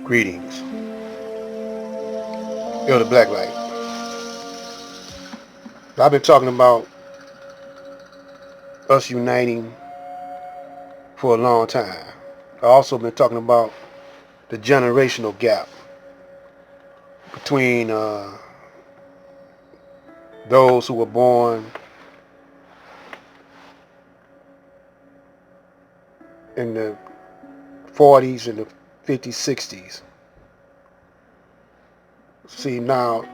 Greetings. Elder Blacklight. I've been talking about us uniting for a long time. I've also been talking about the generational gap between those who were born in the 40s and the 50s, 60s. See, now,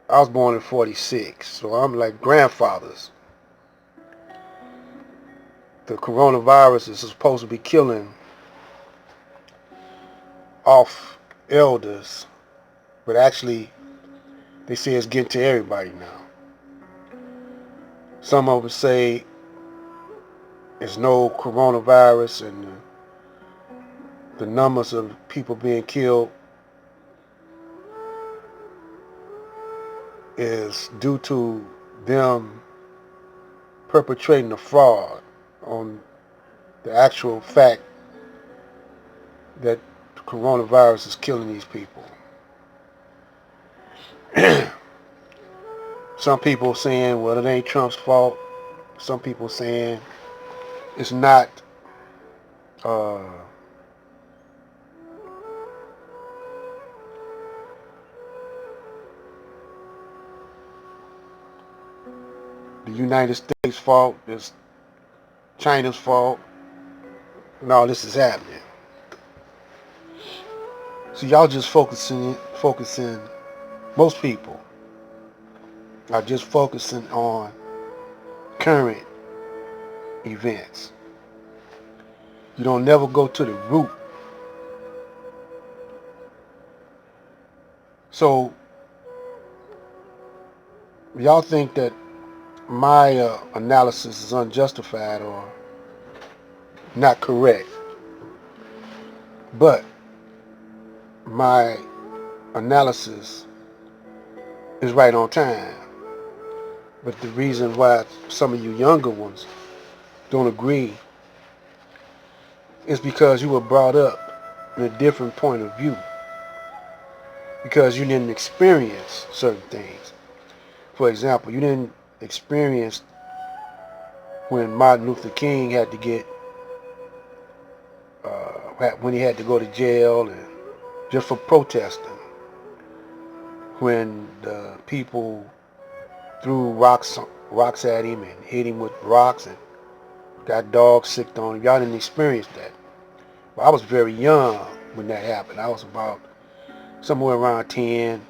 I was born in 46, so I'm like grandfathers. The coronavirus is supposed to be killing off elders, but actually they say it's getting to everybody now. Some of them say there's no coronavirus and the numbers of people being killed is due to them perpetrating a fraud on the actual fact that the coronavirus is killing these people. Some people saying, well, it ain't Trump's fault. Some people saying it's not uh, the United States' fault. It's China's fault. And all this is happening. So y'all just focusing. Most people are just focusing on current events. You don't never go to the root. So y'all think that my analysis is unjustified or not correct, but my analysis is right on time. But the reason why some of you younger ones don't agree is because you were brought up in a different point of view, because you didn't experience certain things. For example, you didn't experience when Martin Luther King had to get when he had to go to jail and just for protesting, when the people threw rocks at him and hit him with rocks and got dogs sicked on him. Y'all didn't experience that. But I was very young when that happened. I was about somewhere around 10,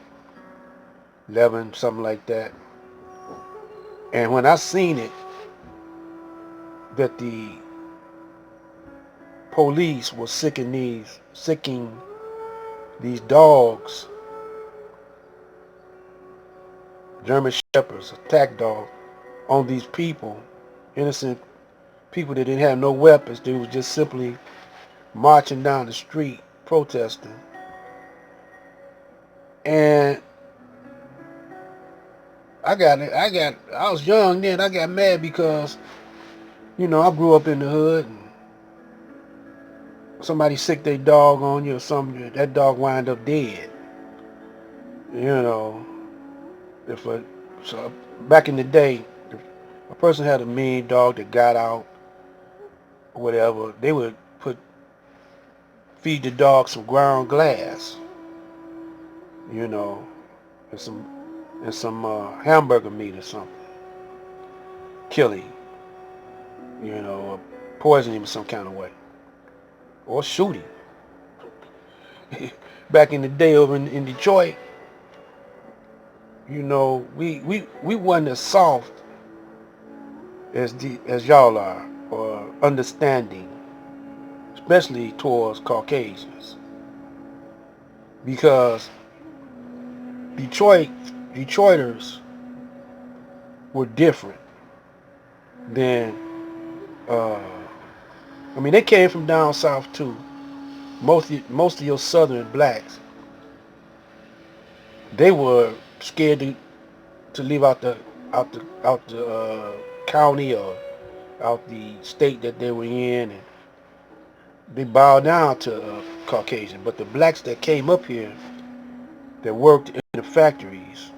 11, something like that. And when I seen it, that the police was sicking these dogs, German shepherds, attack dogs, on these people, innocent people that didn't have no weapons. They was just simply marching down the street protesting. And I was young then. I got mad because, I grew up in the hood and somebody sick their dog on you or something, that dog wind up dead. You know, so back in the day, if a person had a mean dog that got out or whatever, they would feed the dog some ground glass, you know, and some hamburger meat or something. Kill him, or poison him in some kind of way, or shoot him. Back in the day over in Detroit, we wasn't as soft as y'all are, or understanding, especially towards Caucasians, because Detroiters were different than they came from down south too. Most of your southern blacks, they were scared to leave out the county or out the state that they were in, and they bowed down to Caucasian, but the blacks that came up here that worked in the factories,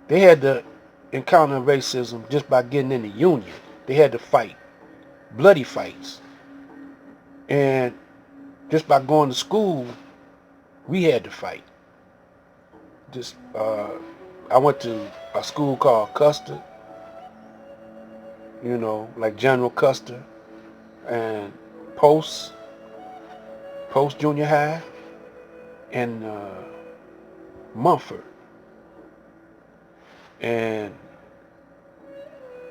they had to encounter racism just by getting in the union. They had to fight, bloody fights. And just by going to school, we had to fight. Just I went to a school called Custer, like General Custer, and Post Junior High, and Mumford. And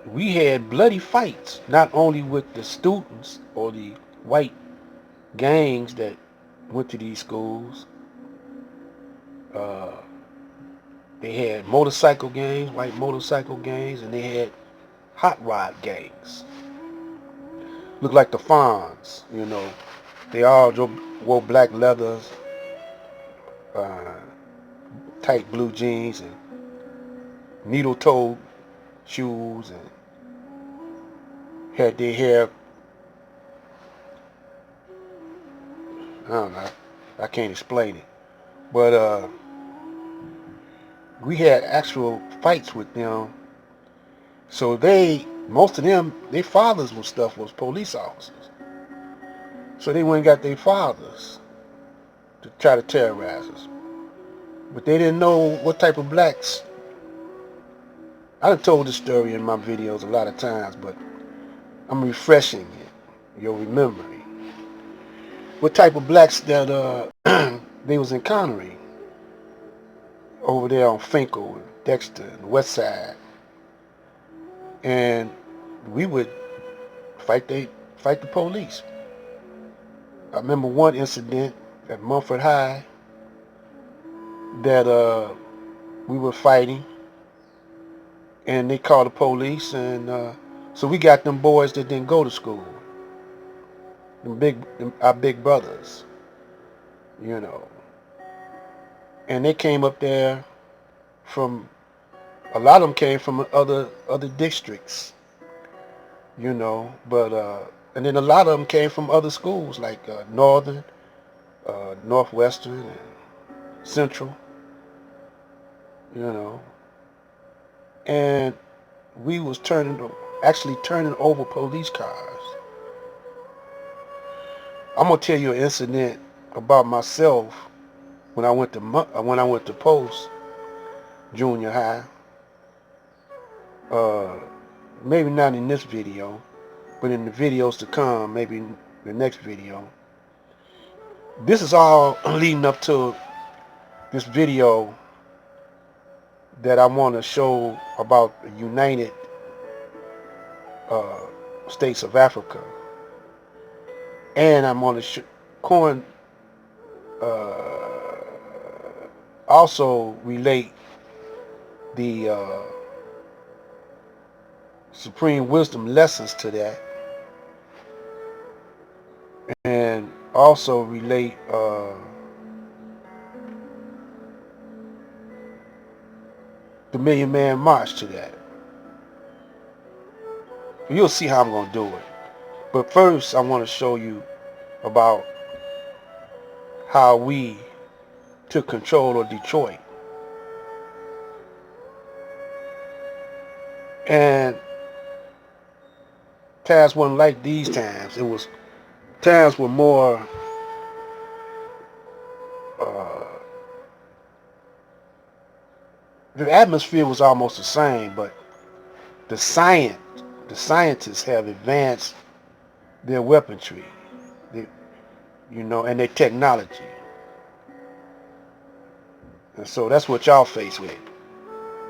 we had bloody fights, not only with the students or the white gangs that went to these schools. They had motorcycle gangs, white motorcycle gangs, and they had hot rod gangs. Looked like the Fonz, They all wore black leathers, tight blue jeans, and needle-toed shoes, and had their hair, I don't know, I can't explain it. But we had actual fights with them. So most of them, their fathers and stuff was police officers. So they went and got their fathers to try to terrorize us. But they didn't know what type of blacks. I've told this story in my videos a lot of times, but I'm refreshing it, your memory. What type of blacks that they was encountering over there on Finkel and Dexter and the West Side. And we would fight the police. I remember one incident at Mumford High that we were fighting, and they called the police, and so we got them boys that didn't go to school, our big brothers, and they came up there from, a lot of them came from other districts, but and then a lot of them came from other schools like Northern, Northwestern, and Central, and we was actually turning over police cars. I'm gonna tell you an incident about myself when I went to Post Junior High. Maybe not in this video, but in the videos to come, maybe in the next video. This is all leading up to this video that I want to show about the United States of Africa, and I'm going to also relate the supreme wisdom lessons to that, and also relate the Million Man March to that. You'll see how I'm going to do it. But first, I want to show you about how we took control of Detroit. And times wasn't like these times. Times were more the atmosphere was almost the same, but the scientists have advanced their weaponry, and their technology. And so that's what y'all face with.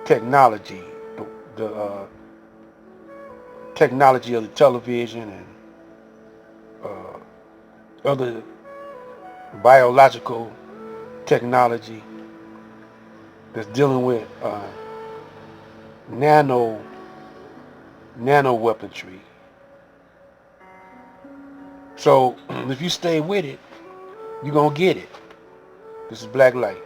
Technology, the technology of the television and other biological technology that's dealing with nano weaponry. So if you stay with it, you're gonna get it. This is Black Light.